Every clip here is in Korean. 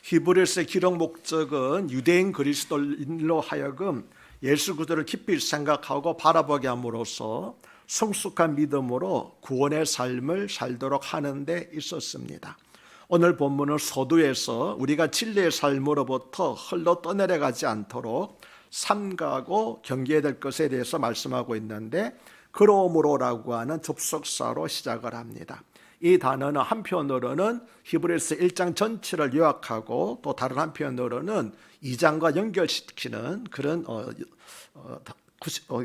히브리서의 기록 목적은 유대인 그리스도인으로 하여금 예수 그리스도를 깊이 생각하고 바라보게 함으로써 성숙한 믿음으로 구원의 삶을 살도록 하는 데 있었습니다. 오늘 본문은 서두에서 우리가 진리의 삶으로부터 흘러 떠내려가지 않도록 삼가고 경계해야 될 것에 대해서 말씀하고 있는데, 그러므로라고 하는 접속사로 시작을 합니다. 이 단어는 한편으로는 히브리서 1장 전체를 요약하고 또 다른 한편으로는 2장과 연결시키는 그런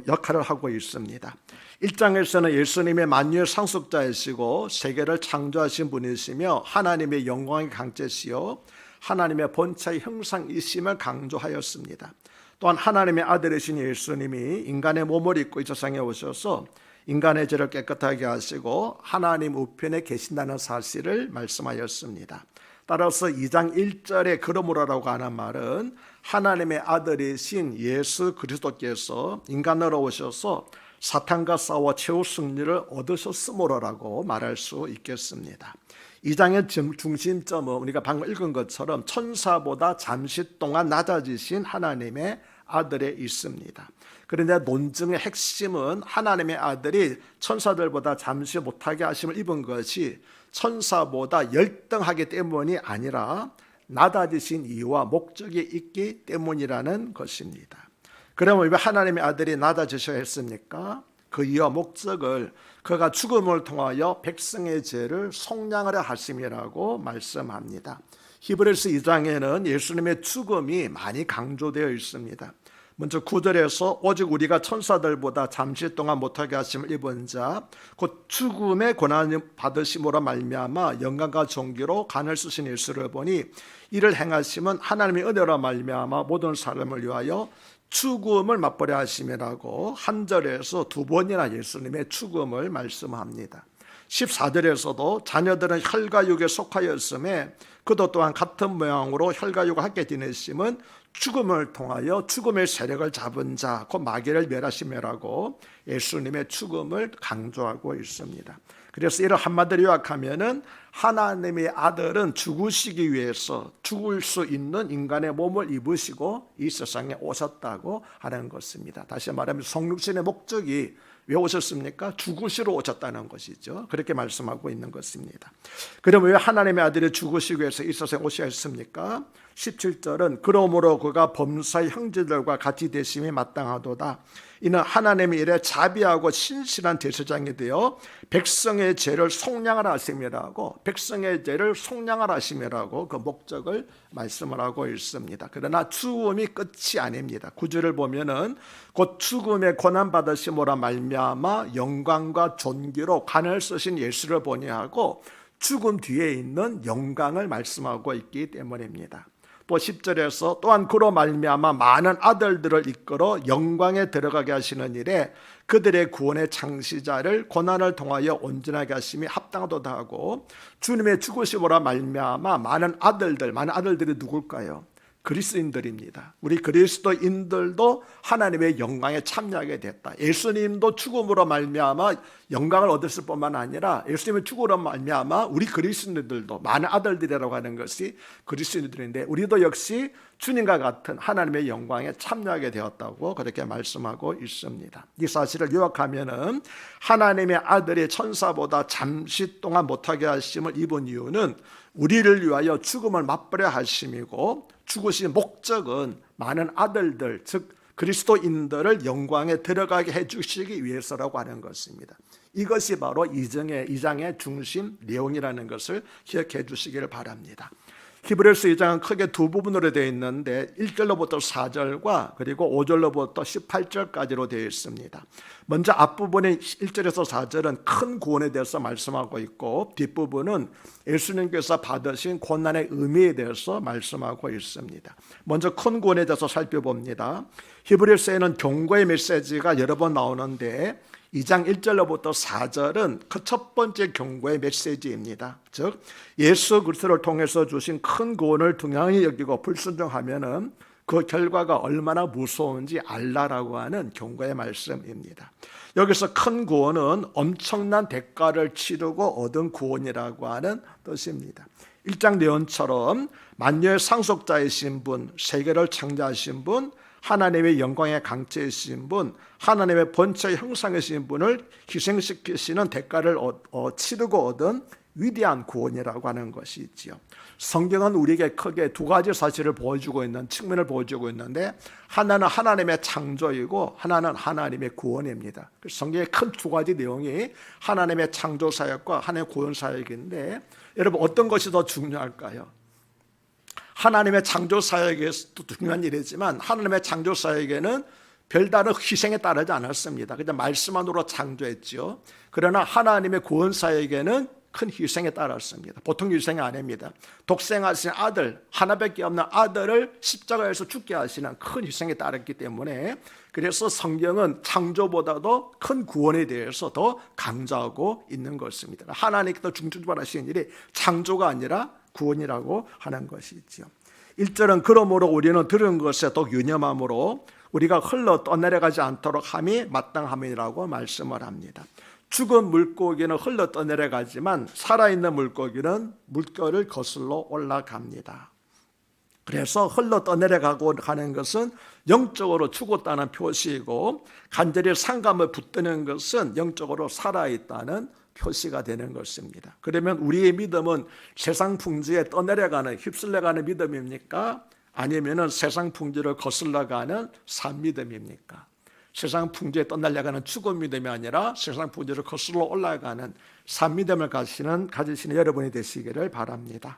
역할을 하고 있습니다. 1장에서는 예수님의 만유의 상속자이시고 세계를 창조하신 분이시며 하나님의 영광의 강제시요 하나님의 본체의 형상이심을 강조하였습니다. 또한 하나님의 아들이신 예수님이 인간의 몸을 입고 이 세상에 오셔서 인간의 죄를 깨끗하게 하시고 하나님 우편에 계신다는 사실을 말씀하였습니다. 따라서 2장 1절에 그러므로라고 하는 말은 하나님의 아들이신 예수 그리스도께서 인간으로 오셔서 사탄과 싸워 최후 승리를 얻으셨으므로라고 말할 수 있겠습니다. 2장의 중심점은 우리가 방금 읽은 것처럼 천사보다 잠시 동안 낮아지신 하나님의 아들에 있습니다. 그런데 논증의 핵심은 하나님의 아들이 천사들보다 잠시 못하게 하심을 입은 것이 천사보다 열등하기 때문이 아니라 낮아지신 이유와 목적이 있기 때문이라는 것입니다. 그러면 왜 하나님의 아들이 낮아지셔야 했습니까? 그 이유와 목적을 그가 죽음을 통하여 백성의 죄를 속량하려 하심이라고 말씀합니다. 히브리서 2장에는 예수님의 죽음이 많이 강조되어 있습니다. 먼저 9절에서 오직 우리가 천사들보다 잠시 동안 못하게 하심을 입은 자 곧 죽음의 고난을 받으심으로 말미암아 영광과 존귀로 간을 쓰신 예수를 보니 이를 행하심은 하나님의 은혜로 말미암아 모든 사람을 위하여 죽음을 맛보려 하심이라고 한 절에서 두 번이나 예수님의 죽음을 말씀합니다. 14절에서도 자녀들은 혈과 육에 속하였음에 그도 또한 같은 모양으로 혈과 육을 함께 지내심은 죽음을 통하여 죽음의 세력을 잡은 자 곧 마귀를 멸하심이라고 예수님의 죽음을 강조하고 있습니다. 그래서 이를 한마디로 요약하면은 하나님의 아들은 죽으시기 위해서 죽을 수 있는 인간의 몸을 입으시고 이 세상에 오셨다고 하는 것입니다. 다시 말하면 성육신의 목적이 왜 오셨습니까? 죽으시러 오셨다는 것이죠. 그렇게 말씀하고 있는 것입니다. 그러면 왜 하나님의 아들이 죽으시기 위해서 이 세상에 오셔야 했습니까? 17절은 그러므로 그가 범사의 형제들과 같이 되심이 마땅하도다. 이는 하나님의 일에 자비하고 신실한 대제사장이 되어 백성의 죄를 속량하라 하심이라고, 백성의 죄를 속량하라 하심이라고 그 목적을 말씀을 하고 있습니다. 그러나 죽음이 끝이 아닙니다. 9절을 보면은 곧 죽음의 고난 받으심으로 말미암아 영광과 존귀로 간을 쓰신 예수를 보니 하고 죽음 뒤에 있는 영광을 말씀하고 있기 때문입니다. 또 10절에서 또한 그로 말미암아 많은 아들들을 이끌어 영광에 들어가게 하시는 일에 그들의 구원의 창시자를 고난을 통하여 온전하게 하심이 합당하도다 하고, 주님의 죽으심으로 말미암아 많은 아들들이 누굴까요? 그리스도인들입니다. 우리 그리스도인들도 하나님의 영광에 참여하게 됐다. 예수님도 죽음으로 말미암아 영광을 얻었을 뿐만 아니라 예수님의 죽음으로 말미암아 우리 그리스도인들도 많은 아들들이라고 하는 것이 그리스도인들인데, 우리도 역시 주님과 같은 하나님의 영광에 참여하게 되었다고 그렇게 말씀하고 있습니다. 이 사실을 요약하면은 하나님의 아들이 천사보다 잠시 동안 못하게 하심을 입은 이유는 우리를 위하여 죽음을 맛보려 하심이고, 죽으신 목적은 많은 아들들, 즉 그리스도인들을 영광에 들어가게 해주시기 위해서라고 하는 것입니다. 이것이 바로 2장의 중심 내용이라는 것을 기억해 주시기를 바랍니다. 히브리서 2장은 크게 두 부분으로 되어 있는데 1절로부터 4절과 그리고 5절로부터 18절까지로 되어 있습니다. 먼저 앞부분의 1절에서 4절은 큰 구원에 대해서 말씀하고 있고, 뒷부분은 예수님께서 받으신 고난의 의미에 대해서 말씀하고 있습니다. 먼저 큰 구원에 대해서 살펴봅니다. 히브리서에는 경고의 메시지가 여러 번 나오는데 2장 1절로부터 4절은 그 첫 번째 경고의 메시지입니다. 즉 예수 그리스도를 통해서 주신 큰 구원을 등한히 여기고 불순종하면은 그 결과가 얼마나 무서운지 알라라고 하는 경고의 말씀입니다. 여기서 큰 구원은 엄청난 대가를 치르고 얻은 구원이라고 하는 뜻입니다. 1장 내용처럼 만유의 상속자이신 분, 세계를 창조하신 분, 하나님의 영광의 강체이신 분, 하나님의 본체의 형상이신 분을 희생시키시는 대가를 치르고 얻은 위대한 구원이라고 하는 것이 있지요. 성경은 우리에게 크게 두 가지 사실을 보여주고 있는 측면을 보여주고 있는데, 하나는 하나님의 창조이고 하나는 하나님의 구원입니다. 성경의 큰 두 가지 내용이 하나님의 창조 사역과 하나님의 구원 사역인데, 여러분 어떤 것이 더 중요할까요? 하나님의 창조 사역에서도 중요한 일이지만 하나님의 창조 사역에는 별다른 희생에 따르지 않았습니다. 그냥 말씀만으로 창조했죠. 그러나 하나님의 구원 사역에는 큰 희생에 따랐습니다. 보통 희생이 아닙니다. 독생하신 아들, 하나밖에 없는 아들을 십자가에서 죽게 하시는 큰 희생에 따랐기 때문에, 그래서 성경은 창조보다도 큰 구원에 대해서 더 강조하고 있는 것입니다. 하나님께서 중심하시는 일이 창조가 아니라 구원이라고 하는 것이죠. 1절은 그러므로 우리는 들은 것에 더 유념함으로 우리가 흘러 떠내려가지 않도록 함이 마땅함이라고 말씀을 합니다. 죽은 물고기는 흘러 떠내려가지만 살아있는 물고기는 물결을 거슬러 올라갑니다. 그래서 흘러 떠내려가고 가는 것은 영적으로 죽었다는 표시이고, 간절히 상감을 붙드는 것은 영적으로 살아있다는 표시가 되는 것입니다. 그러면 우리의 믿음은 세상 풍지에 떠내려가는, 휩쓸려가는 믿음입니까? 아니면 세상 풍지를 거슬러가는 산 믿음입니까? 세상 풍지에 떠날려가는 죽은 믿음이 아니라 세상 풍지를 거슬러 올라가는 산 믿음을 가지시는 여러분이 되시기를 바랍니다.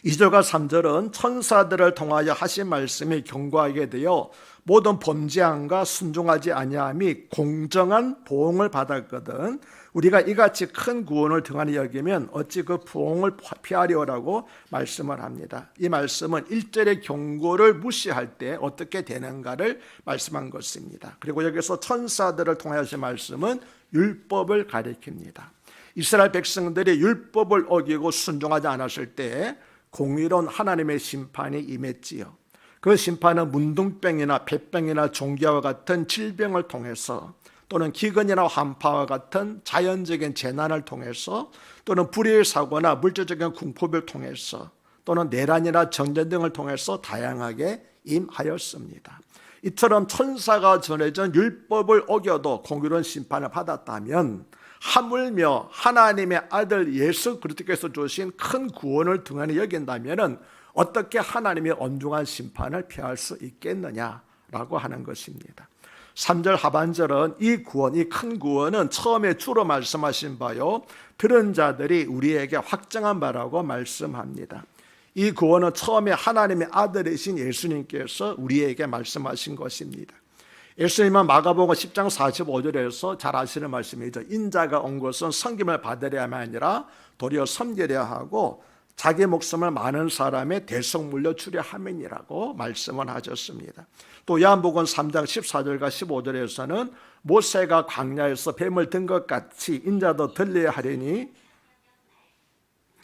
2절과 3절은 천사들을 통하여 하신 말씀이 견고하게 되어 모든 범죄함과 순종하지 아니함이 공정한 보응을 받았거든 우리가 이같이 큰 구원을 등한히 여기면 어찌 그 부흥을 피하려라고 말씀을 합니다. 이 말씀은 1절의 경고를 무시할 때 어떻게 되는가를 말씀한 것입니다. 그리고 여기서 천사들을 통하여 하신 말씀은 율법을 가리킵니다. 이스라엘 백성들이 율법을 어기고 순종하지 않았을 때 공의로운 하나님의 심판이 임했지요. 그 심판은 문둥병이나 폐병이나 종기와 같은 질병을 통해서, 또는 기근이나 환파와 같은 자연적인 재난을 통해서, 또는 불의의 사고나 물질적인 궁핍을 통해서, 또는 내란이나 전쟁 등을 통해서 다양하게 임하였습니다. 이처럼 천사가 전해진 율법을 어겨도 공의로운 심판을 받았다면, 하물며 하나님의 아들 예수 그리스도께서 주신 큰 구원을 등한히 여긴다면 어떻게 하나님의 엄중한 심판을 피할 수 있겠느냐라고 하는 것입니다. 3절 하반절은 이 구원, 이 큰 구원은 처음에 주로 말씀하신 바요, 들은 자들이 우리에게 확정한 바라고 말씀합니다. 이 구원은 처음에 하나님의 아들이신 예수님께서 우리에게 말씀하신 것입니다. 예수님은 마가복음 10장 45절에서 잘 아시는 말씀이죠. 인자가 온 것은 섬김을 받으려면 아니라 도리어 섬기려 하고 자기 목숨을 많은 사람의 대속 물려주려 함이니라고 말씀을 하셨습니다. 또 요한복음 3장 14절과 15절에서는 모세가 광야에서 뱀을 든 것 같이 인자도 들려야 하리니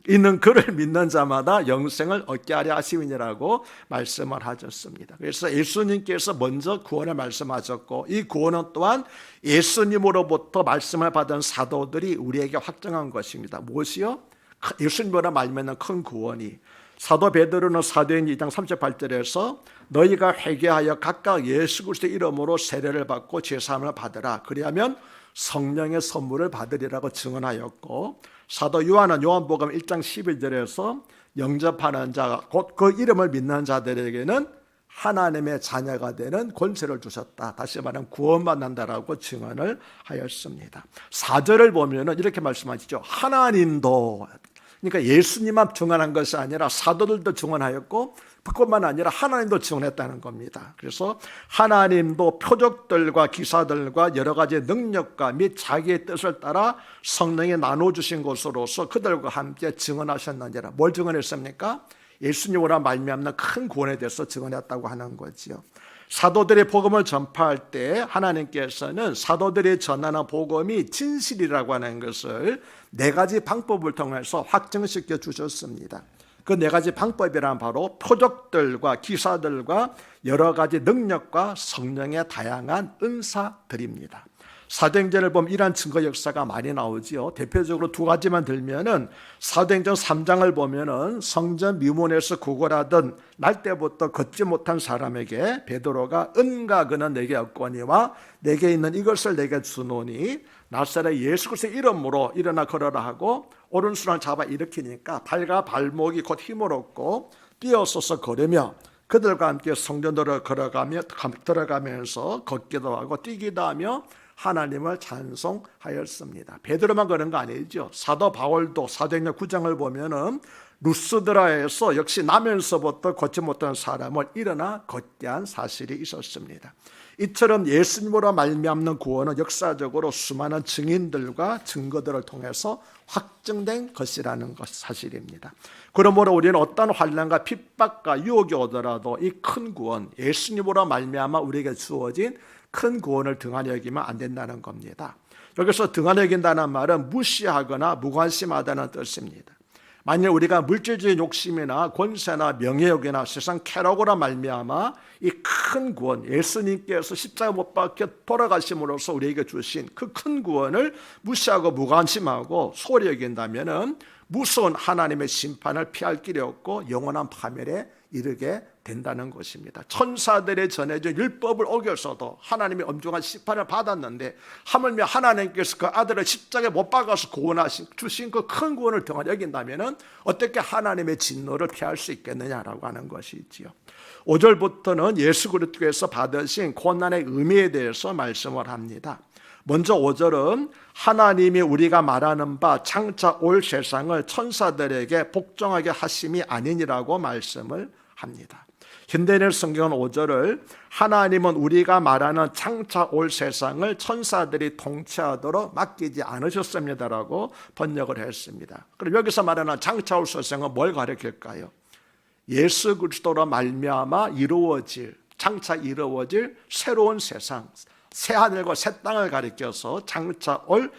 있는 그를 믿는 자마다 영생을 얻게 하려 하심이니라고 말씀을 하셨습니다. 그래서 예수님께서 먼저 구원을 말씀하셨고, 이 구원은 또한 예수님으로부터 말씀을 받은 사도들이 우리에게 확정한 것입니다. 무엇이요? 예수님으로 말미암는 큰 구원이. 사도 베드로는 사도행 2장 38절에서 너희가 회개하여 각각 예수 그리스도의 이름으로 세례를 받고 제사함을 받으라, 그리하면 성령의 선물을 받으리라고 증언하였고, 사도 요한은 요한복음 1장 11절에서 영접하는 자, 곧 그 이름을 믿는 자들에게는 하나님의 자녀가 되는 권세를 주셨다. 다시 말하면 구원받는다라고 증언을 하였습니다. 4절을 보면 이렇게 말씀하시죠. 하나님도, 그러니까 예수님만 증언한 것이 아니라 사도들도 증언하였고, 그것만 아니라 하나님도 증언했다는 겁니다. 그래서 하나님도 표적들과 기사들과 여러 가지 능력과 및 자기의 뜻을 따라 성령에 나눠주신 것으로서 그들과 함께 증언하셨느니라. 뭘 증언했습니까? 예수님으로 말미암는 큰 구원에 대해서 증언했다고 하는 거지요. 사도들의 복음을 전파할 때 하나님께서는 사도들이 전하는 복음이 진실이라고 하는 것을 4가지 방법을 통해서 확증시켜 주셨습니다. 그 4가지 방법이란 바로 표적들과 기사들과 여러 가지 능력과 성령의 다양한 은사들입니다. 사도행전을 보면 이러한 증거 역사가 많이 나오지요. 대표적으로 두 가지만 들면은 사도행전 3장을 보면은 성전 미문에서 구걸하던 날 때부터 걷지 못한 사람에게 베드로가 은과 금은 내게 없거니와 내게 있는 이것을 내게 주노니 나사렛 예수 그리스도의 이름으로 일어나 걸어라 하고 오른손을 잡아 일으키니까 발과 발목이 곧 힘을 얻고 뛰어서서 걸으며 그들과 함께 성전으로 들어가면서 걷기도 하고 뛰기도 하며 하나님을 찬송하였습니다. 베드로만 그런 거 아니죠. 사도 바울도 사도행전 9장을 보면은 루스드라에서 역시 나면서부터 걷지 못한 사람을 일어나 걷게 한 사실이 있었습니다. 이처럼 예수님으로 말미암는 구원은 역사적으로 수많은 증인들과 증거들을 통해서 확증된 것이라는 것 사실입니다. 그러므로 우리는 어떤 환난과 핍박과 유혹이 오더라도 이 큰 구원, 예수님으로 말미암아 우리에게 주어진 큰 구원을 등한히 여기면 안 된다는 겁니다. 여기서 등한히 여긴다는 말은 무시하거나 무관심하다는 뜻입니다. 만약 우리가 물질적인 욕심이나 권세나 명예욕이나 세상 쾌락으로 말미암아 이 큰 구원, 예수님께서 십자가 못 박혀 돌아가심으로써 우리에게 주신 그 큰 구원을 무시하고 무관심하고 소홀히 여긴다면 무서운 하나님의 심판을 피할 길이 없고 영원한 파멸에 이르게 된다는 것입니다. 천사들의 전해진 율법을 어겨서도 하나님의 엄중한 심판을 받았는데 하물며 하나님께서 그 아들을 십자가에 못 박아서 구원하신 주신 그 큰 구원을 등한히 여긴다면 어떻게 하나님의 진노를 피할 수 있겠느냐라고 하는 것이지요. 5절부터는 예수 그리스도께서 받으신 고난의 의미에 대해서 말씀을 합니다. 먼저 5절은 하나님이 우리가 말하는 바 장차 올 세상을 천사들에게 복종하게 하심이 아니니라고 말씀을 합니다. 현대인의 성경은 5절을 하나님은 우리가 말하는 장차 올 세상을 천사들이 통치하도록 맡기지 않으셨습니다라고 번역을 했습니다. 그럼 여기서 말하는 장차 올 세상은 뭘 가리킬까요? 예수 그리스도로 말미암아 이루어질, 장차 이루어질 새로운 세상, 새 하늘과 새 땅을 가리켜서 장차 올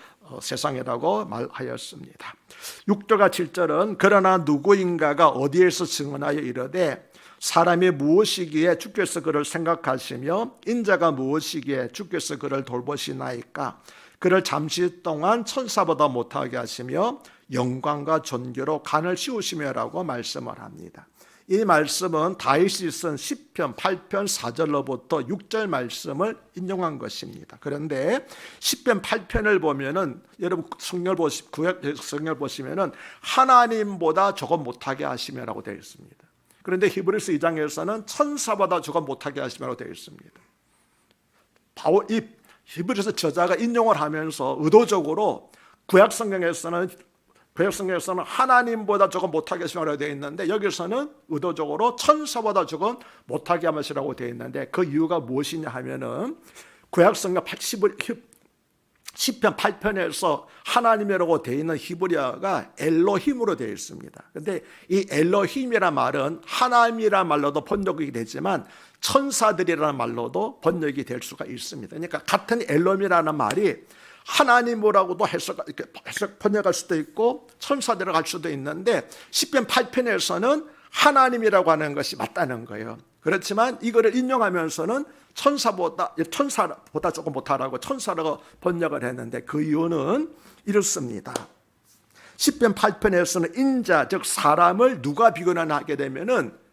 세상이라고 말하였습니다. 6절과 7절은 그러나 누구인가가 어디에서 증언하여 이르되 사람이 무엇이기에 주께서 그를 생각하시며 인자가 무엇이기에 주께서 그를 돌보시나이까. 그를 잠시 동안 천사보다 못하게 하시며 영광과 존귀로 간을 씌우시며라고 말씀을 합니다. 이 말씀은 다윗이 쓴 시편 8편 4절로부터 6절 말씀을 인용한 것입니다. 그런데 시편 8편을 보면은 여러분 구약 성경을 보시면은 하나님보다 조금 못하게 하시며라고 되어 있습니다. 그런데 히브리서 2장에서는 천사보다 조금 못하게 하시며라고 되어 있습니다. 바울 이 히브리서 저자가 인용을 하면서 의도적으로 구약 성경에서는 하나님보다 조금 못하게 하시라고 되어 있는데 여기서는 의도적으로 천사보다 조금 못하게 하시라고 되어 있는데 그 이유가 무엇이냐 하면은 구약성경 10편 8편에서 하나님이라고 되어 있는 히브리어가 엘로힘으로 되어 있습니다. 그런데 이 엘로힘이라는 말은 하나님이라는 말로도 번역이 되지만 천사들이라는 말로도 번역이 될 수가 있습니다. 그러니까 같은 엘로힘이라는 말이 하나님이라고도 번역할 수도 있고 천사들이라고 할 수도 있는데 시편 8편에서는 하나님이라고 하는 것이 맞다는 거예요. 그렇지만 이거를 인용하면서는 천사보다 조금 못하라고 천사라고 번역을 했는데 그 이유는 이렇습니다. 시편 8편에서는 인자 즉 사람을 누가 비교하게 되면은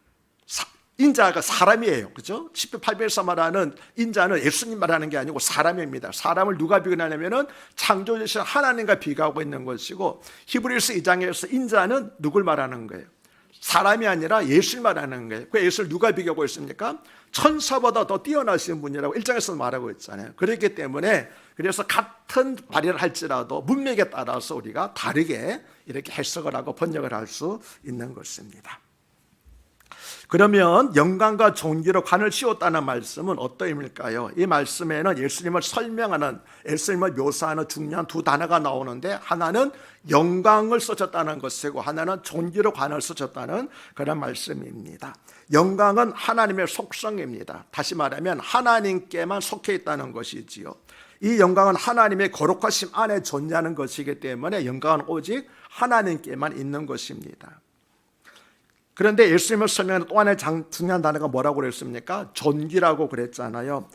인자가 사람이에요. 그죠? 10편 8편에서 말하는 인자는 예수님 말하는 게 아니고 사람입니다. 사람을 누가 비교하냐면은 창조주신 하나님과 비교하고 있는 것이고 히브리서 2장에서 인자는 누굴 말하는 거예요? 사람이 아니라 예수를 말하는 거예요. 그 예수를 누가 비교하고 있습니까? 천사보다 더 뛰어나신 분이라고 1장에서 말하고 있잖아요. 그렇기 때문에 그래서 같은 발의를 할지라도 문맥에 따라서 우리가 다르게 이렇게 해석을 하고 번역을 할 수 있는 것입니다. 그러면 영광과 존귀로 관을 씌웠다는 말씀은 어떤 의미일까요? 이 말씀에는 예수님을 설명하는, 예수님을 묘사하는 중요한 두 단어가 나오는데 하나는 영광을 쓰셨다는 것이고 하나는 존귀로 관을 쓰셨다는 그런 말씀입니다. 영광은 하나님의 속성입니다. 다시 말하면 하나님께만 속해 있다는 것이지요. 이 영광은 하나님의 거룩하심 안에 존재하는 것이기 때문에 영광은 오직 하나님께만 있는 것입니다. 그런데 예수님을 설명하는 또 하나의 중요한 단어가 뭐라고 그랬습니까? 존귀라고 그랬잖아요.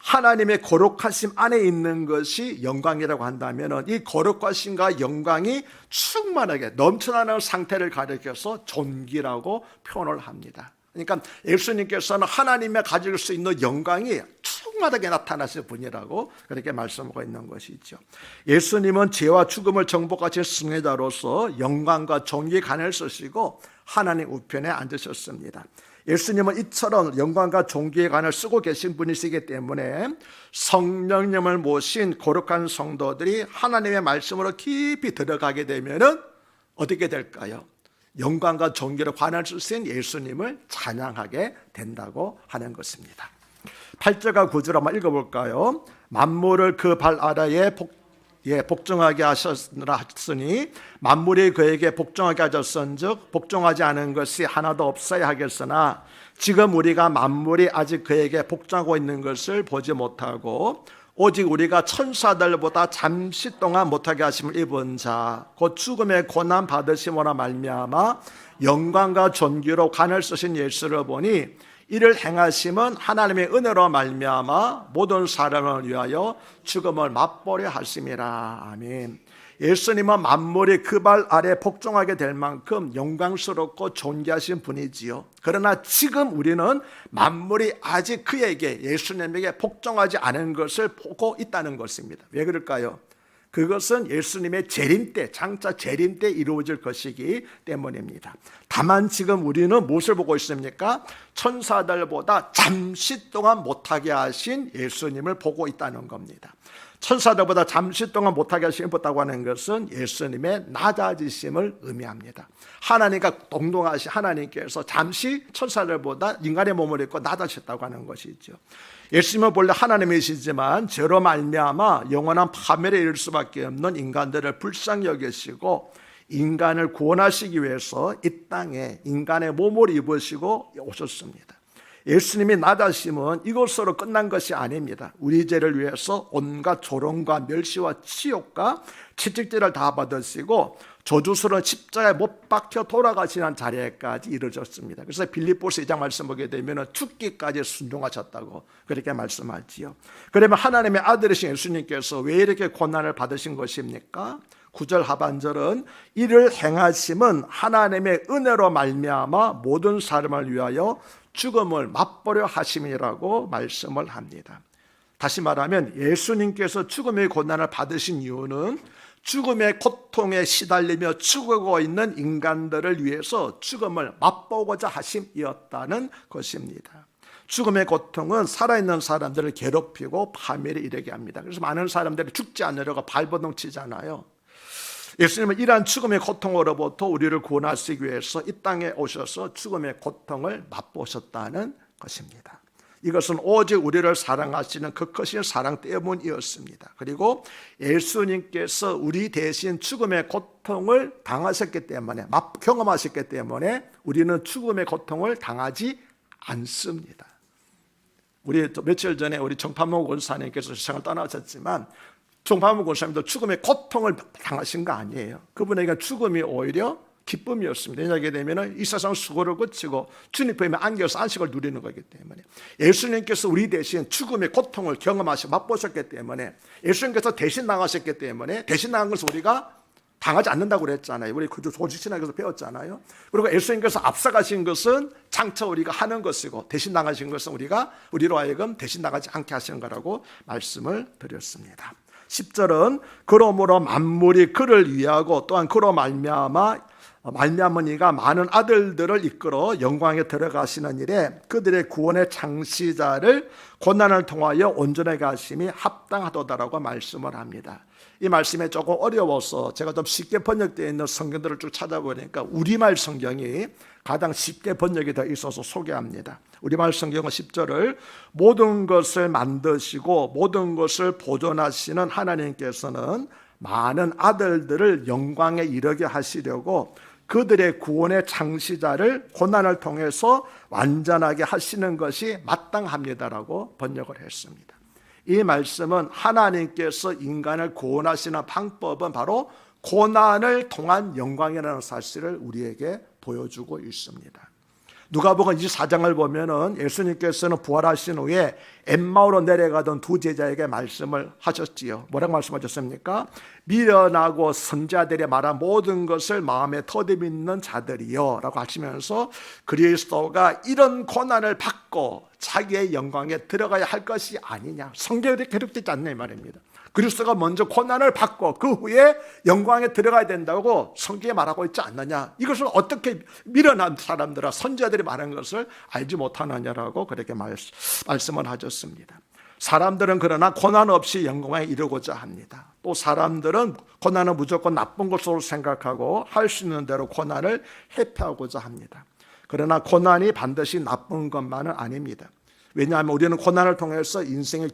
하나님의 거룩하심 안에 있는 것이 영광이라고 한다면 이 거룩하심과 영광이 충만하게 넘쳐나는 상태를 가리켜서 존귀라고 표현을 합니다. 그러니까 예수님께서는 하나님의 가질 수 있는 영광이 충만하게 나타나실 분이라고 그렇게 말씀하고 있는 것이죠. 예수님은 죄와 죽음을 정복하신 승리자로서 영광과 존귀의 간을 쓰시고 하나님 우편에 앉으셨습니다. 예수님은 이처럼 영광과 존귀의 간을 쓰고 계신 분이시기 때문에 성령님을 모신 거룩한 성도들이 하나님의 말씀으로 깊이 들어가게 되면 어떻게 될까요? 영광과 존귀로 관할 쓰신 예수님을 찬양하게 된다고 하는 것입니다. 8절과 9절 한번 읽어볼까요? 만물을 그 발 아래에 복종하게 하셨으니 만물이 그에게 복종하게 하셨은즉 복종하지 않은 것이 하나도 없어야 하겠으나 지금 우리가 만물이 아직 그에게 복종하고 있는 것을 보지 못하고 오직 우리가 천사들보다 잠시 동안 못하게 하심을 입은 자 곧 죽음의 고난 받으심으로 말미암아 영광과 존귀로 관을 쓰신 예수를 보니 이를 행하심은 하나님의 은혜로 말미암아 모든 사람을 위하여 죽음을 맛보려 하심이라. 아멘. 예수님은 만물이 그 발 아래 복종하게 될 만큼 영광스럽고 존귀하신 분이지요. 그러나 지금 우리는 만물이 아직 그에게 예수님에게 복종하지 않은 것을 보고 있다는 것입니다. 왜 그럴까요? 그것은 예수님의 재림 때, 장차 재림 때 이루어질 것이기 때문입니다. 다만 지금 우리는 무엇을 보고 있습니까? 천사들보다 잠시 동안 못하게 하신 예수님을 보고 있다는 겁니다. 천사들보다 잠시 동안 못하게 하셨다고 하는 것은 예수님의 낮아지심을 의미합니다. 하나님과 동등하신 하나님께서 잠시 천사들보다 인간의 몸을 입고 낮아졌다고 하는 것이죠. 예수님은 본래 하나님이시지만 죄로 말미암아 영원한 파멸에 이를 수밖에 없는 인간들을 불쌍히 여기시고 인간을 구원하시기 위해서 이 땅에 인간의 몸을 입으시고 오셨습니다. 예수님이 낮아심은 이것으로 끝난 것이 아닙니다. 우리 죄를 위해서 온갖 조롱과 멸시와 치욕과 채찍질을 다 받으시고 저주스러운 십자가에 못 박혀 돌아가시는 자리에까지 이르렀습니다. 그래서 빌립보서 2장 말씀 보게 되면 죽기까지 순종하셨다고 그렇게 말씀하지요. 그러면 하나님의 아들이신 예수님께서 왜 이렇게 고난을 받으신 것입니까? 9절 하반절은 이를 행하심은 하나님의 은혜로 말미암아 모든 사람을 위하여 죽음을 맛보려 하심이라고 말씀을 합니다. 다시 말하면 예수님께서 죽음의 고난을 받으신 이유는 죽음의 고통에 시달리며 죽어가고 있는 인간들을 위해서 죽음을 맛보고자 하심이었다는 것입니다. 죽음의 고통은 살아있는 사람들을 괴롭히고 파멸에 이르게 합니다. 그래서 많은 사람들이 죽지 않으려고 발버둥 치잖아요. 예수님은 이러한 죽음의 고통으로부터 우리를 구원하시기 위해서 이 땅에 오셔서 죽음의 고통을 맛보셨다는 것입니다. 이것은 오직 우리를 사랑하시는 그 크신 사랑 때문이었습니다. 그리고 예수님께서 우리 대신 죽음의 고통을 당하셨기 때문에, 경험하셨기 때문에 우리는 죽음의 고통을 당하지 않습니다. 우리 며칠 전에 우리 정판모 권사님께서 세상을 떠나셨지만 정판모 권사님도 죽음의 고통을 당하신 거 아니에요. 그분에게 죽음이 오히려 기쁨이었습니다. 왜냐하게 되면 이 세상 수고를 거치고 주님 품에 안겨서 안식을 누리는 거기 때문에 예수님께서 우리 대신 죽음의 고통을 경험하시고 맛보셨기 때문에 예수님께서 대신 당하셨기 때문에 대신 당한 것을 우리가 당하지 않는다고 그랬잖아요. 우리 그 조직신학에서 배웠잖아요. 그리고 예수님께서 앞서가신 것은 장차 우리가 하는 것이고 대신 당하신 것은 우리로 하여금 대신 당하지 않게 하시는 거라고 말씀을 드렸습니다. 10절은 그러므로 만물이 그를 위하고 또한 그로 말미암으니가 많은 아들들을 이끌어 영광에 들어가시는 일에 그들의 구원의 창시자를 고난을 통하여 온전하게 하심이 합당하도다라고 말씀을 합니다. 이 말씀이 조금 어려워서 제가 좀 쉽게 번역되어 있는 성경들을 쭉 찾아보니까 우리말 성경이 가장 쉽게 번역이 되어 있어서 소개합니다. 우리말 성경은 10절을 모든 것을 만드시고 모든 것을 보존하시는 하나님께서는 많은 아들들을 영광에 이르게 하시려고 그들의 구원의 창시자를 고난을 통해서 완전하게 하시는 것이 마땅합니다라고 번역을 했습니다. 이 말씀은 하나님께서 인간을 구원하시는 방법은 바로 고난을 통한 영광이라는 사실을 우리에게 보여주고 있습니다. 누가복음 24장을 보면은 예수님께서는 부활하신 후에 엠마오로 내려가던 두 제자에게 말씀을 하셨지요. 뭐라고 말씀하셨습니까? 미련하고 선자들이 말한 모든 것을 마음에 터듬 있는 자들이요 라고 하시면서 그리스도가 이런 고난을 받고 자기의 영광에 들어가야 할 것이 아니냐, 성경에 기록되지 않네 말입니다. 그리스도가 먼저 고난을 받고 그 후에 영광에 들어가야 된다고 성경에 말하고 있지 않느냐, 이것을 어떻게 미련한 사람들아 선지자들이 말한 것을 알지 못하느냐라고 그렇게 말씀을 하셨습니다. 사람들은 그러나 고난 없이 영광에 이르고자 합니다. 또 사람들은 고난은 무조건 나쁜 것으로 생각하고 할 수 있는 대로 고난을 회피하고자 합니다. 그러나 고난이 반드시 나쁜 것만은 아닙니다. 왜냐하면 우리는 고난을 통해서 인생의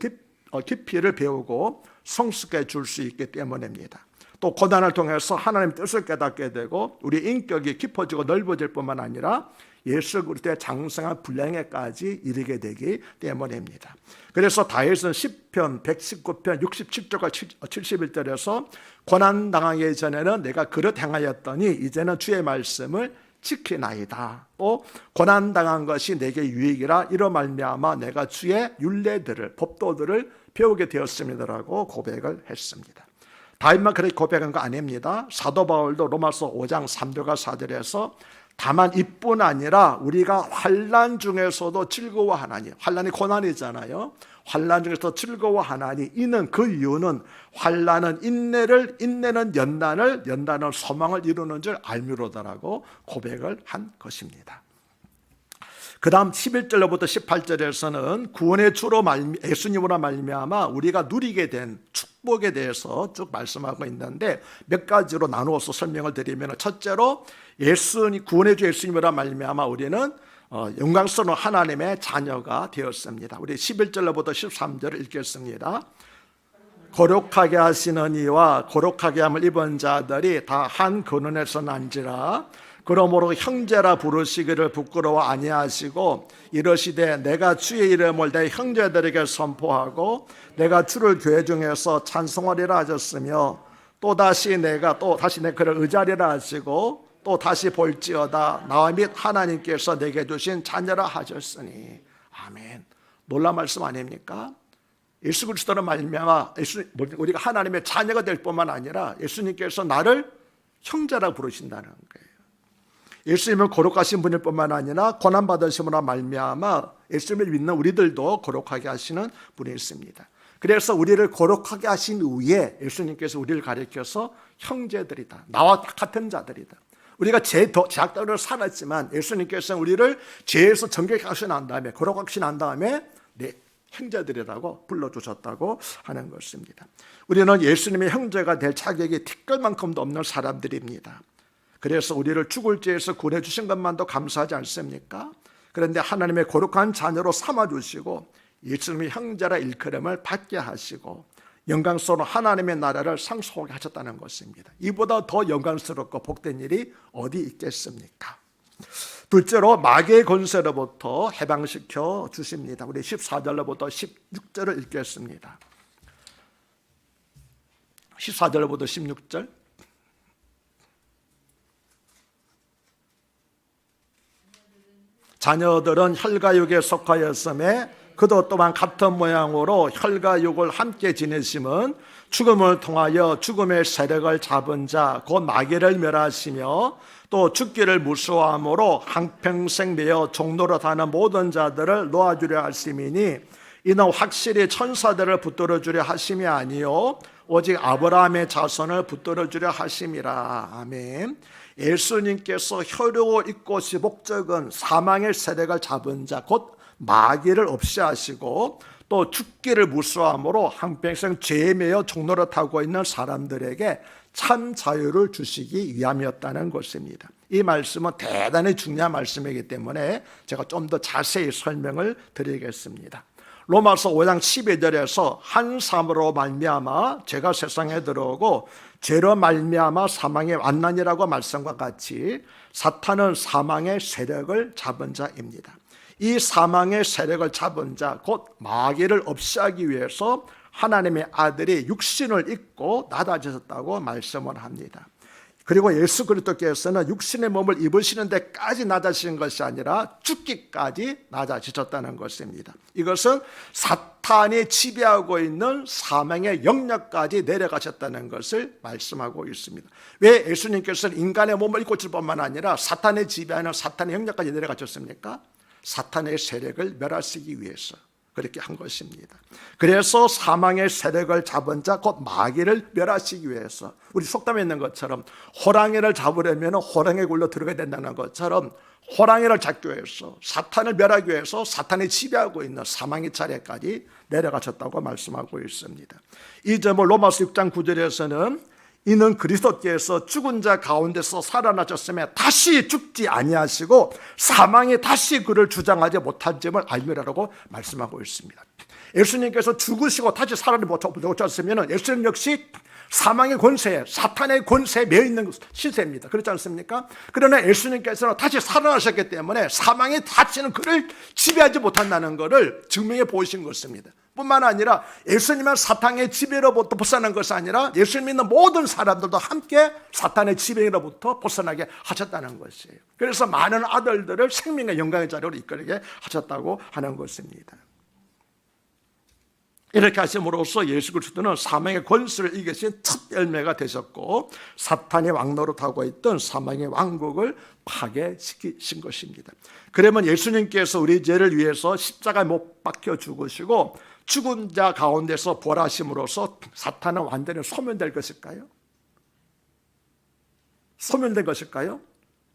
깊이를 배우고 성숙해질 수 있기 때문입니다. 또 고난을 통해서 하나님의 뜻을 깨닫게 되고 우리 인격이 깊어지고 넓어질 뿐만 아니라 예수 그리스도의 장성한 분량에까지 이르게 되기 때문입니다. 그래서 다윗은 시편 119편 67절과 71절에서 고난당하기 전에는 내가 그릇 행하였더니 이제는 주의 말씀을 지키나이다. 또 고난당한 것이 내게 유익이라 이로 말미암아 내가 주의 율례들을 법도들을 배우게 되었습니다라고 고백을 했습니다. 다윗만 그렇게 고백한 거 아닙니다. 사도 바울도 로마서 5장 3절과 4절에서 다만 이뿐 아니라 우리가 환난 중에서도 즐거워하나니, 환난이 고난이잖아요. 환난 중에서 즐거워하나니 이는 그 이유는 환난은 인내를, 인내는 연단을, 연단은 소망을 이루는 줄 알미로다라고 고백을 한 것입니다. 그 다음 11절로부터 18절에서는 구원의 주로 예수님으로 말미암아 우리가 누리게 된 축복에 대해서 쭉 말씀하고 있는데 몇 가지로 나누어서 설명을 드리면, 첫째로 구원의 주 예수님으로 말미암아 우리는 영광스러운 하나님의 자녀가 되었습니다. 우리 11절로부터 13절을 읽겠습니다. 거룩하게 하시는 이와 거룩하게 함을 입은 자들이 다 한 근원에서 난지라. 그러므로 형제라 부르시기를 부끄러워 아니하시고 이러시되 내가 주의 이름을 내 형제들에게 선포하고 내가 주를 교회 중에서 찬송하리라 하셨으며 또다시 내가 그를 의지하리라 하시고 또 다시 볼지어다 나와 및 하나님께서 내게 주신 자녀라 하셨으니. 아멘. 놀라운 말씀 아닙니까? 예수 그리스도로 말미암아 우리가 하나님의 자녀가 될 뿐만 아니라 예수님께서 나를 형제라 부르신다는 거예요. 예수님은 거룩하신 분일 뿐만 아니라 고난받으심으로 말미암아 예수님을 믿는 우리들도 거룩하게 하시는 분이 있습니다. 그래서 우리를 거룩하게 하신 후에 예수님께서 우리를 가리켜서 형제들이다, 나와 같은 자들이다. 우리가 제약대로 살았지만 예수님께서는 우리를 죄에서 정결하시고 난 다음에 거룩하시고 난 다음에 형제들이라고 불러주셨다고 하는 것입니다. 우리는 예수님의 형제가 될 자격이 티끌만큼도 없는 사람들입니다. 그래서 우리를 죽을 죄에서 구원해 주신 것만도 감사하지 않습니까? 그런데 하나님의 거룩한 자녀로 삼아주시고 예수님의 형제라 일컬음을 받게 하시고 영광스러운 하나님의 나라를 상속하게 하셨다는 것입니다. 이보다 더 영광스럽고 복된 일이 어디 있겠습니까? 둘째로 마귀의 권세로부터 해방시켜 주십니다. 우리 14절로부터 16절을 읽겠습니다. 14절로부터 16절. 자녀들은 혈과육에 속하였음에 그도 또한 같은 모양으로 혈과육을 함께 지내심은 죽음을 통하여 죽음의 세력을 잡은 자 곧 마귀를 멸하시며 또 죽기를 무서워함으로 한평생 매어 종노릇하는 모든 자들을 놓아주려 하심이니 이는 확실히 천사들을 붙들어주려 하심이 아니요 오직 아브라함의 자손을 붙들어주려 하심이라. 아멘. 예수님께서 혈육을 입고 오신 목적은 사망의 세력을 잡은 자 곧 마귀를 없이 하시고 또 죽기를 무서워함으로 한평생 죄에 매여 종노릇하고 있는 사람들에게 참 자유를 주시기 위함이었다는 것입니다. 이 말씀은 대단히 중요한 말씀이기 때문에 제가 좀 더 자세히 설명을 드리겠습니다. 로마서 5장 12절에서 한 사람으로 말미암아 죄가 세상에 들어오고 죄로 말미암아 사망에 왔나니라고 말씀과 같이 사탄은 사망의 세력을 잡은 자입니다. 이 사망의 세력을 잡은 자 곧 마귀를 없이 하기 위해서 하나님의 아들이 육신을 입고 나타나셨다고 말씀을 합니다. 그리고 예수 그리스도께서는 육신의 몸을 입으시는 데까지 낮아지신 것이 아니라 죽기까지 낮아지셨다는 것입니다. 이것은 사탄이 지배하고 있는 사망의 영역까지 내려가셨다는 것을 말씀하고 있습니다. 왜 예수님께서는 인간의 몸을 입고 줄 뿐만 아니라 사탄의 지배하는 사탄의 영역까지 내려가셨습니까? 사탄의 세력을 멸하시기 위해서 그렇게 한 것입니다. 그래서 사망의 세력을 잡은 자 곧 마귀를 멸하시기 위해서, 우리 속담에 있는 것처럼 호랑이를 잡으려면 호랑이 굴로 들어가야 된다는 것처럼 호랑이를 잡기 위해서, 사탄을 멸하기 위해서 사탄이 지배하고 있는 사망의 차례까지 내려가셨다고 말씀하고 있습니다. 이 점을 로마서 6장 9절에서는 이는 그리스도께서 죽은 자 가운데서 살아나셨음에 다시 죽지 아니하시고 사망이 다시 그를 주장하지 못한 점을 알미라라고 말씀하고 있습니다. 예수님께서 죽으시고 다시 살아나셨으면 예수님 역시 사망의 권세, 사탄의 권세에 매여 있는 신세입니다. 그렇지 않습니까? 그러나 예수님께서는 다시 살아나셨기 때문에 사망이 다시는 그를 지배하지 못한다는 것을 증명해 보이신 것입니다. 뿐만 아니라 예수님은 사탄의 지배로부터 벗어난 것이 아니라 예수님 믿는 모든 사람들도 함께 사탄의 지배로부터 벗어나게 하셨다는 것이에요. 그래서 많은 아들들을 생명의 영광의 자리로 이끌게 하셨다고 하는 것입니다. 이렇게 하심으로써 예수 그리스도는 사망의 권세를 이기신 첫 열매가 되셨고 사탄의 왕노릇하고 있던 사망의 왕국을 파괴시키신 것입니다. 그러면 예수님께서 우리 죄를 위해서 십자가에 못 박혀 죽으시고 죽은 자 가운데서 부활하심으로써 사탄은 완전히 소멸될 것일까요? 소멸된 것일까요?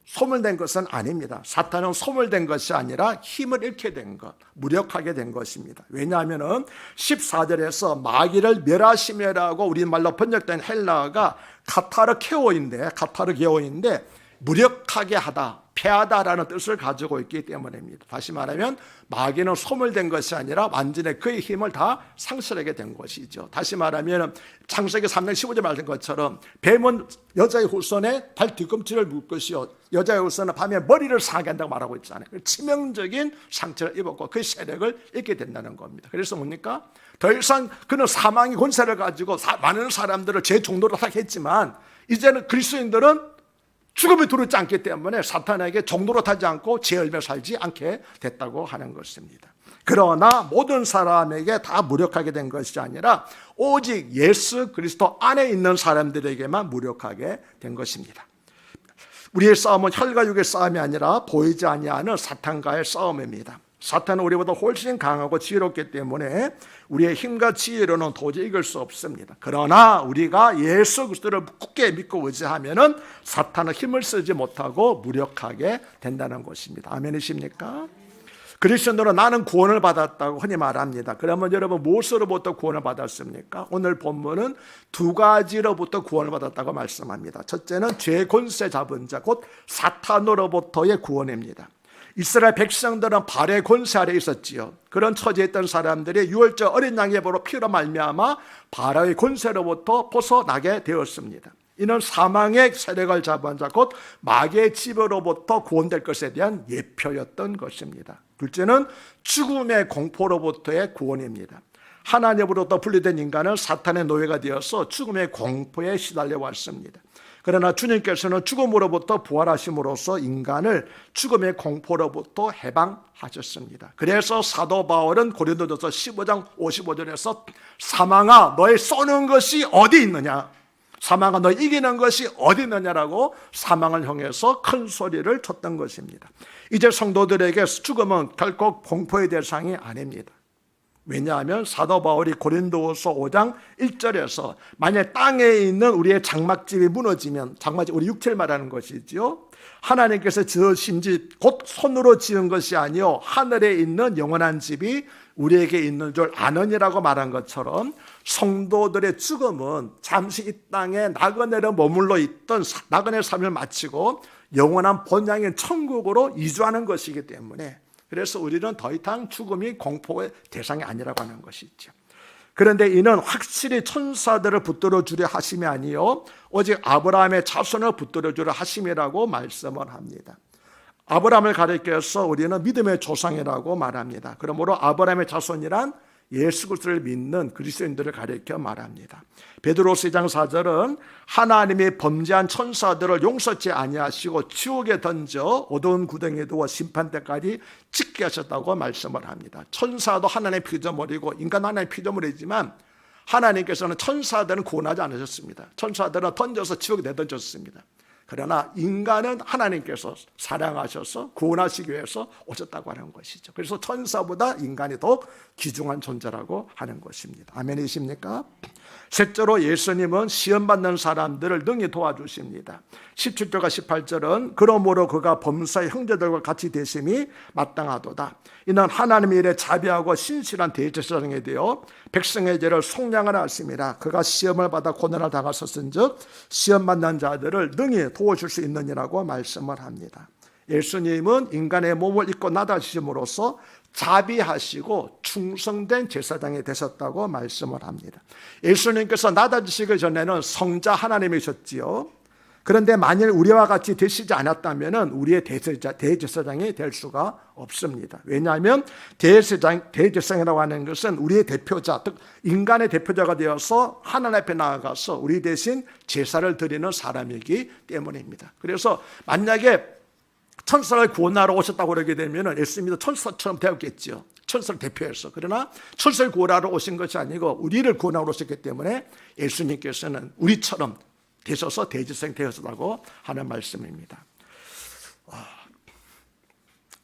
소멸된 것은 아닙니다. 사탄은 소멸된 것이 아니라 힘을 잃게 된 것, 무력하게 된 것입니다. 왜냐하면 14절에서 마귀를 멸하시며라고 우리말로 번역된 헬라어가 카타르케오인데 무력하게 하다, 패하다라는 뜻을 가지고 있기 때문입니다. 다시 말하면 마귀는 소멸된 것이 아니라 완전히 그의 힘을 다 상실하게 된 것이죠. 다시 말하면 창세기 3장 15절 말한 것처럼 뱀은 여자의 후손에 발 뒤꿈치를 물 것이요 여자의 후손은 밤에 머리를 상하게 한다고 말하고 있잖아요. 치명적인 상처를 입었고 그 세력을 잃게 된다는 겁니다. 그래서 뭡니까? 더 이상 그는 사망의 권세를 가지고 많은 사람들을 제 종로로 하게 했지만 이제는 그리스도인들은 죽음이 두렵지 않기 때문에 사탄에게 종로로 타지 않고 제 열매 살지 않게 됐다고 하는 것입니다. 그러나 모든 사람에게 다 무력하게 된 것이 아니라 오직 예수 그리스도 안에 있는 사람들에게만 무력하게 된 것입니다. 우리의 싸움은 혈과 육의 싸움이 아니라 보이지 아니하는 사탄과의 싸움입니다. 사탄은 우리보다 훨씬 강하고 지혜롭기 때문에 우리의 힘과 지혜로는 도저히 이길 수 없습니다. 그러나 우리가 예수 그리스도를 굳게 믿고 의지하면은 사탄은 힘을 쓰지 못하고 무력하게 된다는 것입니다. 아멘이십니까? 그리스도인들은 나는 구원을 받았다고 흔히 말합니다. 그러면 여러분 무엇으로부터 구원을 받았습니까? 오늘 본문은 두 가지로부터 구원을 받았다고 말씀합니다. 첫째는 죄 권세 잡은 자 곧 사탄으로부터의 구원입니다. 이스라엘 백성들은 발의 권세 아래 있었지요. 그런 처지에 있던 사람들이 유월절 어린 양의 피로 말미암아 바라의 권세로부터 벗어나게 되었습니다. 이는 사망의 세력을 잡은 자 곧 마귀의 지배로부터 구원될 것에 대한 예표였던 것입니다. 둘째는 죽음의 공포로부터의 구원입니다. 하나님으로부터 분리된 인간은 사탄의 노예가 되어서 죽음의 공포에 시달려 왔습니다. 그러나 주님께서는 죽음으로부터 부활하심으로써 인간을 죽음의 공포로부터 해방하셨습니다. 그래서 사도 바울은 고린도전서 15장 55절에서 사망아 너의 쏘는 것이 어디 있느냐, 사망아 너 이기는 것이 어디 있느냐라고 사망을 향해서 큰 소리를 쳤던 것입니다. 이제 성도들에게 죽음은 결코 공포의 대상이 아닙니다. 왜냐하면 사도 바울이 고린도후서 5장 1절에서 만약 땅에 있는 우리의 장막집이 무너지면, 장막집 우리 육체를 말하는 것이지요, 하나님께서 지으신 집 곧 손으로 지은 것이 아니요 하늘에 있는 영원한 집이 우리에게 있는 줄 아느니라고 말한 것처럼 성도들의 죽음은 잠시 이 땅에 나그네로 머물러 있던 나그네 삶을 마치고 영원한 본향인 천국으로 이주하는 것이기 때문에, 그래서 우리는 더 이상 죽음이 공포의 대상이 아니라고 하는 것이죠. 그런데 이는 확실히 천사들을 붙들어 주려 하심이 아니요 오직 아브라함의 자손을 붙들어 주려 하심이라고 말씀을 합니다. 아브라함을 가리켜서 우리는 믿음의 조상이라고 말합니다. 그러므로 아브라함의 자손이란 예수 그리스도를 믿는 그리스도인들을 가리켜 말합니다. 베드로서 2장 4절은 하나님이 범죄한 천사들을 용서치 아니하시고 지옥에 던져 어두운 구덩이에 두어 심판 때까지 찍게 하셨다고 말씀을 합니다. 천사도 하나님의 피조물이고 인간 하나님의 피조물이지만 하나님께서는 천사들은 구원하지 않으셨습니다. 천사들은 던져서 지옥에 내던졌습니다. 그러나 인간은 하나님께서 사랑하셔서 구원하시기 위해서 오셨다고 하는 것이죠. 그래서 천사보다 인간이 더욱 귀중한 존재라고 하는 것입니다. 아멘이십니까? 셋째로 예수님은 시험받는 사람들을 능히 도와주십니다. 17절과 18절은 그러므로 그가 범사의 형제들과 같이 되심이 마땅하도다. 이는 하나님의 일에 자비하고 신실한 대제사장이 되어 백성의 죄를 속량하라 하심이라. 그가 시험을 받아 고난을 당하셨은즉 시험받는 자들을 능히 도와줄 수 있느니라고 말씀을 합니다. 예수님은 인간의 몸을 입고 나다주심으로써 자비하시고 충성된 제사장이 되셨다고 말씀을 합니다. 예수님께서 나다주시기 전에는 성자 하나님이셨지요. 그런데 만일 우리와 같이 되시지 않았다면 우리의 대제사장이 될 수가 없습니다. 왜냐하면 대제사장이라고 하는 것은 우리의 대표자, 즉 인간의 대표자가 되어서 하나님 앞에 나아가서 우리 대신 제사를 드리는 사람이기 때문입니다. 그래서 만약에 천사를 구원하러 오셨다고 그러게 되면 예수님도 천사처럼 되었겠죠. 천사를 대표해서. 그러나 천사를 구원하러 오신 것이 아니고 우리를 구원하러 오셨기 때문에 예수님께서는 우리처럼 되셔서 대제사장이 되었다고 하는 말씀입니다.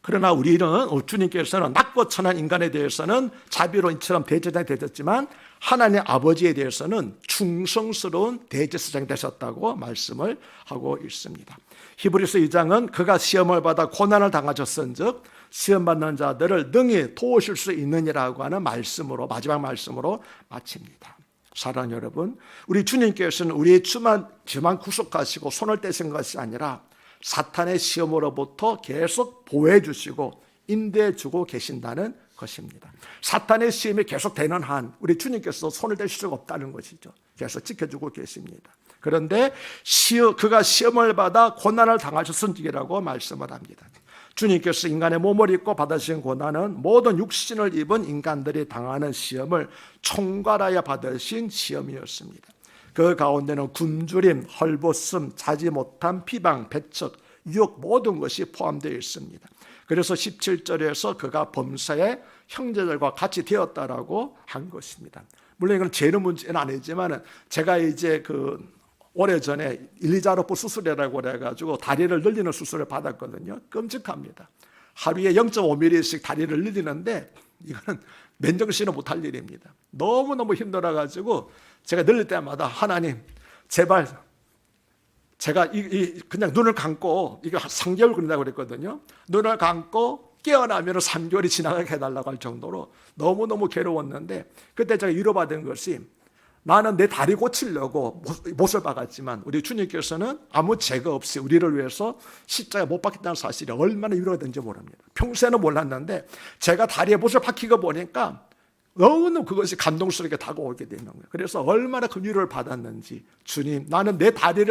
그러나 우리는 주님께서는 낮고 천한 인간에 대해서는 자비로 이처럼 대제사장이 되셨지만 하나님 아버지에 대해서는 충성스러운 대제사장이 되셨다고 말씀을 하고 있습니다. 히브리서 2장은 그가 시험을 받아 고난을 당하셨은즉 시험받는 자들을 능히 도우실 수 있느니라고 하는 말씀으로, 마지막 말씀으로 마칩니다. 사랑하는 여러분, 우리 주님께서는 우리의 죄만 구속하시고 손을 떼신 것이 아니라 사탄의 시험으로부터 계속 보호해 주시고 인도해 주고 계신다는 것입니다. 사탄의 시험이 계속 되는 한 우리 주님께서 손을 뗄 수가 없다는 것이죠. 계속 지켜주고 계십니다. 그런데 그가 시험을 받아 고난을 당하셨은지라고 말씀을 합니다. 주님께서 인간의 몸을 입고 받으신 고난은 모든 육신을 입은 인간들이 당하는 시험을 총괄하여 받으신 시험이었습니다. 그 가운데는 굶주림, 헐벗음, 자지 못함, 비방, 배척, 유혹 모든 것이 포함되어 있습니다. 그래서 17절에서 그가 범사의 형제들과 같이 되었다라고 한 것입니다. 물론 이건 죄의 문제는 아니지만 제가 이제 오래전에 일리자로프 수술이라고 그래가지고 다리를 늘리는 수술을 받았거든요. 끔찍합니다. 하루에 0.5mm씩 다리를 늘리는데 이거는 맨정신은 못할 일입니다. 너무너무 힘들어가지고 제가 늘릴 때마다 하나님 제발 제가 그냥 눈을 감고 이거 3개월 걸린다고 그랬거든요. 눈을 감고 깨어나면 3개월이 지나가게 해달라고 할 정도로 너무너무 괴로웠는데 그때 제가 위로받은 것이 나는 내 다리 고치려고 못을 박았지만 우리 주님께서는 아무 죄가 없이 우리를 위해서 십자가에 못 박혔다는 사실이 얼마나 위로가 된지 모릅니다. 평소에는 몰랐는데 제가 다리에 못을 박히고 보니까 너무 그것이 감동스럽게 다가오게 되는 거예요. 그래서 얼마나 그 위로를 받았는지 주님 나는 내 다리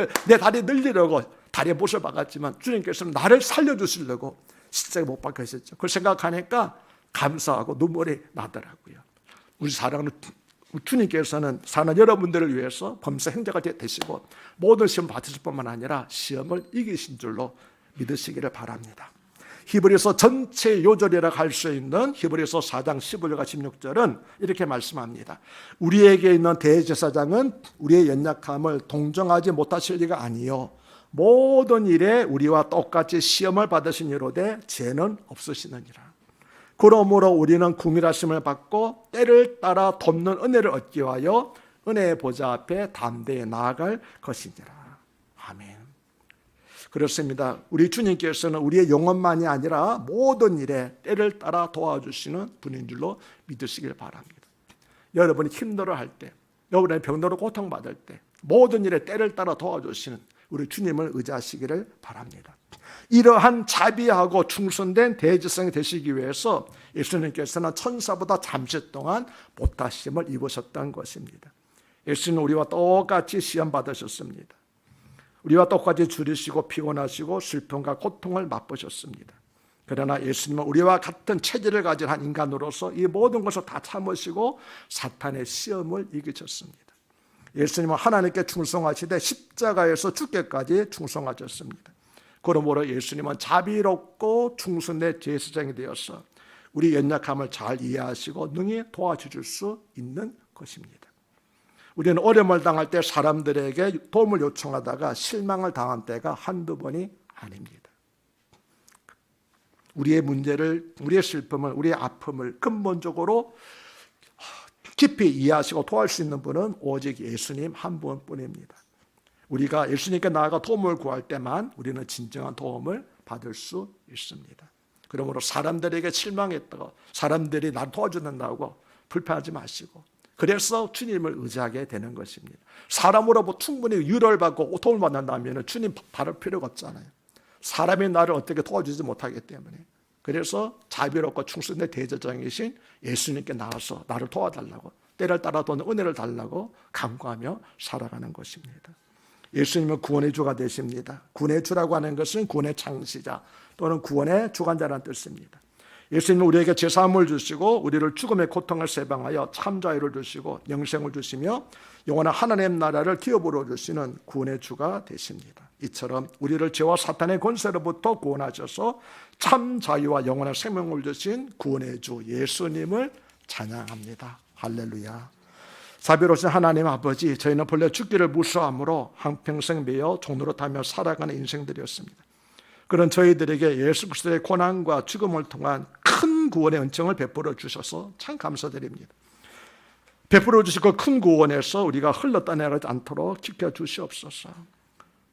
늘리려고 다리에 못을 박았지만 주님께서는 나를 살려주시려고 십자가에 못 박히셨죠. 그걸 생각하니까 감사하고 눈물이 나더라고요. 우리 사랑하는 주님께서는 사는 여러분들을 위해서 범사 형제가 되시고 모든 시험 받으실 뿐만 아니라 시험을 이기신 줄로 믿으시기를 바랍니다. 히브리서 전체 요절이라고 할 수 있는 히브리서 4장 15절과 16절은 이렇게 말씀합니다. 우리에게 있는 대제사장은 우리의 연약함을 동정하지 못하실 리가 아니요 모든 일에 우리와 똑같이 시험을 받으신 이로되 죄는 없으시느니라. 그러므로 우리는 구밀하심을 받고 때를 따라 돕는 은혜를 얻기 위하여 은혜의 보좌 앞에 담대히 나아갈 것이니라. 아멘. 그렇습니다. 우리 주님께서는 우리의 영혼만이 아니라 모든 일에 때를 따라 도와주시는 분인 줄로 믿으시길 바랍니다. 여러분이 힘들어할 때, 여러분의 병으로 고통받을 때 모든 일에 때를 따라 도와주시는 우리 주님을 의지하시기를 바랍니다. 이러한 자비하고 충성된 대제사장이 되시기 위해서 예수님께서는 천사보다 잠시 동안 못하심을 입으셨던 것입니다. 예수님은 우리와 똑같이 시험 받으셨습니다. 우리와 똑같이 줄이시고 피곤하시고 슬픔과 고통을 맛보셨습니다. 그러나 예수님은 우리와 같은 체질을 가진 한 인간으로서 이 모든 것을 다 참으시고 사탄의 시험을 이기셨습니다. 예수님은 하나님께 충성하시되 십자가에서 죽기까지 충성하셨습니다. 그러므로 예수님은 자비롭고 충성의 제사장이 되어서 우리 연약함을 잘 이해하시고 능히 도와주실 수 있는 것입니다. 우리는 어려움을 당할 때 사람들에게 도움을 요청하다가 실망을 당한 때가 한두 번이 아닙니다. 우리의 문제를, 우리의 슬픔을, 우리의 아픔을 근본적으로 깊이 이해하시고 도와줄 수 있는 분은 오직 예수님 한 분뿐입니다. 우리가 예수님께 나아가 도움을 구할 때만 우리는 진정한 도움을 받을 수 있습니다. 그러므로 사람들에게 실망했다고, 사람들이 나를 도와준다고 불평하지 마시고, 그래서 주님을 의지하게 되는 것입니다. 사람으로부터 충분히 위로를 받고 도움을 받는다면 주님 바를 필요가 없잖아요. 사람이 나를 어떻게 도와주지 못하기 때문에. 그래서 자비롭고 충성된 대제사장이신 예수님께 나와서 나를 도와달라고, 때를 따라 도는 은혜를 달라고 간구하며 살아가는 것입니다. 예수님은 구원의 주가 되십니다. 구원의 주라고 하는 것은 구원의 창시자 또는 구원의 주관자라는 뜻입니다. 예수님은 우리에게 제사함을 주시고 우리를 죽음의 고통을 세방하여 참 자유를 주시고 영생을 주시며 영원한 하나님 나라를 기업으로 주시는 구원의 주가 되십니다. 이처럼 우리를 죄와 사탄의 권세로부터 구원하셔서 참 자유와 영원한 생명을 주신 구원의 주 예수님을 찬양합니다. 할렐루야. 자비로우신 하나님 아버지, 저희는 본래 죽기를 무서워함으로 한평생 매여 종노릇하며 살아가는 인생들이었습니다. 그런 저희들에게 예수 그리스도의 고난과 죽음을 통한 큰 구원의 은총을 베풀어 주셔서 참 감사드립니다. 베풀어 주시고 큰 구원에서 우리가 흘러떠나지 않도록 지켜주시옵소서.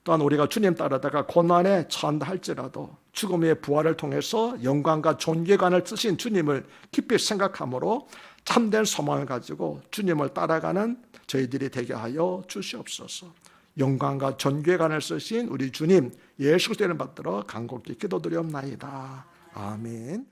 또한 우리가 주님 따르다가 고난에 처한다 할지라도 죽음의 부활을 통해서 영광과 존귀관을 쓰신 주님을 깊이 생각함으로 참된 소망을 가지고 주님을 따라가는 저희들이 되게 하여 주시옵소서. 영광과 존귀관을 쓰신 우리 주님 예수 그리스도를 받들어 간곡히 기도드리옵나이다. 아멘.